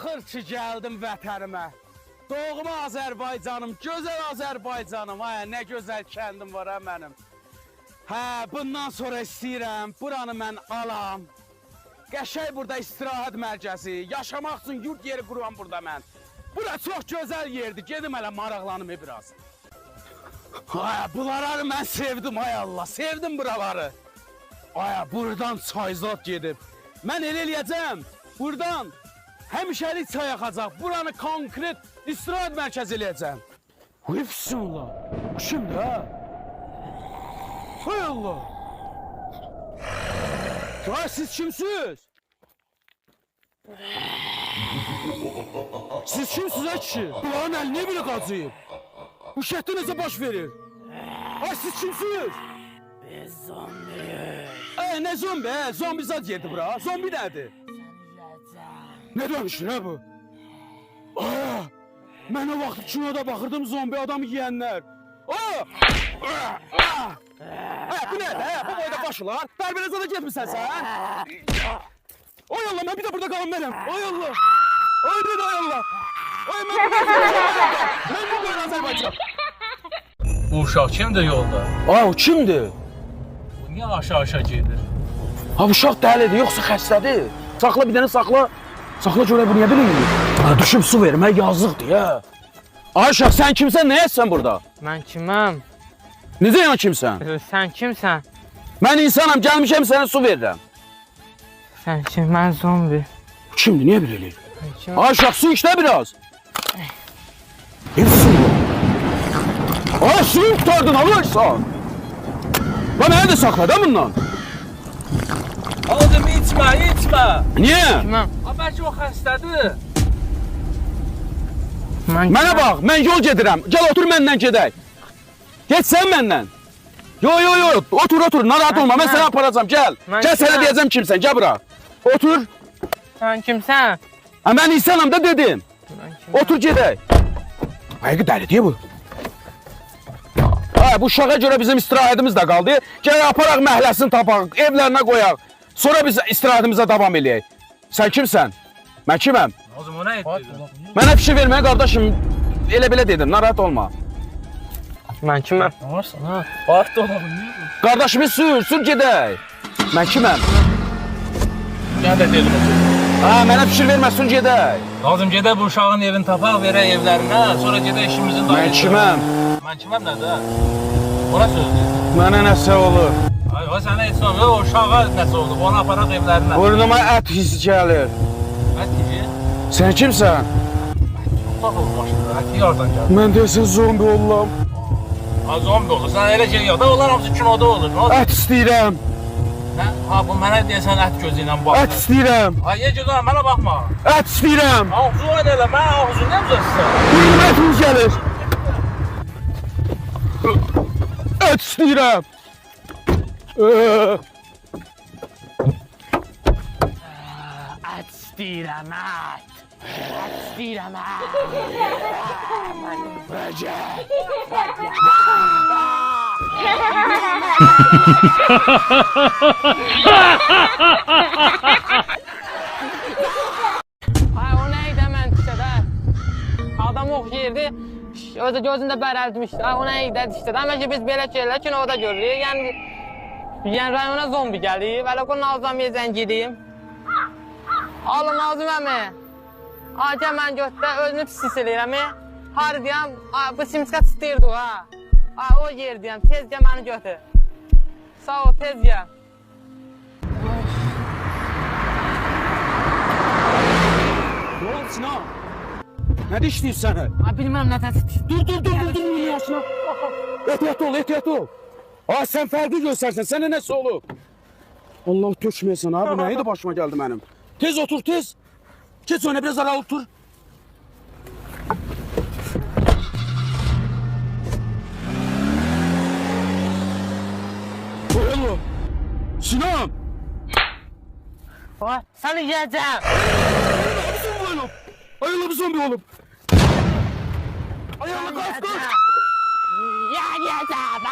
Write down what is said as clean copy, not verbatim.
Axır ki gəldim vətənimə. Doğma Azərbaycanım, gözəl Azərbaycanım. Ay, nə gözəl kəndim var ha mənim. Hə, bundan sonra istəyirəm, buranı mən alam. Qəşəng burada istirahət mərkəzi, yaşamaq üçün yurt yeri qururam burada mən. Bura çox gözəl yerdir, gedim hələ maraqlanım biraz. Ay, bunları mən sevdim, ay Allah, sevdim buraları. Ay, buradan çayzat gedib. Mən elə eləyəcəm, buradan həmişəlik çay axacaq, buranı konkret istirahət mərkəzi eləyəcəm. Ay, bismillah, bu kimdir ha? Hay Allah. Ay, siz kimsiniz? Siz kimsiniz ha kişi? Bunların əlinə belə qacıyıb. Bu şəhətdə necə baş verir? Ay, siz kimsiniz? Biz zombiyiz. Nə zombi, zombi zad yedi bura. Zombi nədir? Nə demişdir ha bu? Aa, mən o vaxt kinoda baxırdım zombi adam yiyənlər. Bu nədir? Bu boyda başlar. Dərbələ zada getmirsən sən? Oy Allah, mən bir də burada qalım mənəm. Oy Allah. Oy bir də oy Allah. Oy mən bu boyda Azərbaycan. Bu uşaq kimdir yolda? O kimdir? Bu niyə aşağı gedir? Ha, bu uşaq dəlidir, yoxsa xəstədir. Saxla bir dənə saxla. Saxla görək bu niyə belə yiyir? Düşüb su vermə, yazıqdır ya. Ay uşaq, sən kimsən, nə etsən burada? Mən kiməm? Necə yana kimsən? Sən kimsən? Mən insanam, gəlmişəm sənə su verirəm. Sən kim? Mən zombi. Kimdir, niyə belə eləyir? Kim? Ay uşaq, su içdə biraz. Hepsi bu. Ay, suyu tutardın, alırsan. Lan mənə də saxla da bundan. Oğlum içmə, içmə. Niyə? Kiməm? Bəlkə o xəstədir. Mənə bax, mən yol gedirəm. Gəl otur məndən gedək. Geç sən məndən. Yo, otur, narahat olma, mən səni aparacam, gəl. Gəl sənə deyəcəm kimsən, gəl bura. Otur. Sən kimsən? Mən insanam da dedim. Otur gedək. Ayqı dəlidir bu. Bu uşağa görə bizim istirahətimiz də qaldı. Gəl aparaq məhləsini tapaq, evlərinə qoyaq. Sonra biz istirahətimizə davam eləyək. Sən kimsən? Mən kiməm? Oğlum o nə etdi? Mənə bir şey verməyə qardaşım, elə belə dedim, narahat olma. Mən kiməm? Nə varsan ha? Bax da oğlum, niyə? Qardaşımı sür gedək. Mən kiməm? Gəl də dedim. Mənə fikir vermə, sür gedək. Lazım gedək bu uşağın evini tapaq, verək evlərinə, sonra gedək işimizin Mən kiməm? Mən kiməm nədir? Ona söz deyil. Mənə nəsə olur. Ay, o sənə heç olmur, o uşağa nəsə olub, onu aparaq evlərinə. Burnuma ət hissi gəlir. Ət yiyir. Sən kimsən? Çox olub başında, əti yardan gəlir. Mən deyəsən zombi olam. Ha, zombi olur, sən elə şey yox da, onlar hamısı kinoda olur. Nə olur? Ət istəyirəm. Ha, bu mənə deyəsən ət gözü ilə bax. Ət istəyirəm. Ay, ye gözü mənə baxma. Ət istəyirəm. Ağzı oyun elə, mən ağzını nə uzatsan? Burnuma ətimiz gəlir. Ət istəyirəm. Ət istəyirəm, ət. Ət istəyirəm, ət. Ay, o nə idi mən dişədə? Adam oxuyurdu, özü gözündə bərəldmişdi. Ay, o nə idi dişədə? Amma ki, biz belə şeylər kinoda görürük. Yəni rayona zombi gəlib, hələ o Nazamiyə zəng edeyim. Alın Nazım əmi. Gəl mən götdə, özünü pis eləyirəm. Harı deyəm, bu simska istəyirdi o, ha. O yer deyəm, tez gəl məni götür. Sağ ol, tez gəl. Ne oldu Sinan? Ne dişliyiz səni? Bilmirəm nə təsdir. Dur, yaşına. Ehtiyat ol. Ay, sən fərqi göstərsən, sənə nəsə olub? Allah tökməyəsən ha, bu nə idi başıma gəldi mənim? Tez otur, tez. Geç oyna, biraz ara otur. Oy Allah. Sinan. Səni yiyəcəm. Ay Allah, bu zombi olub. Ay Allah, kaç. Yiyəcəm.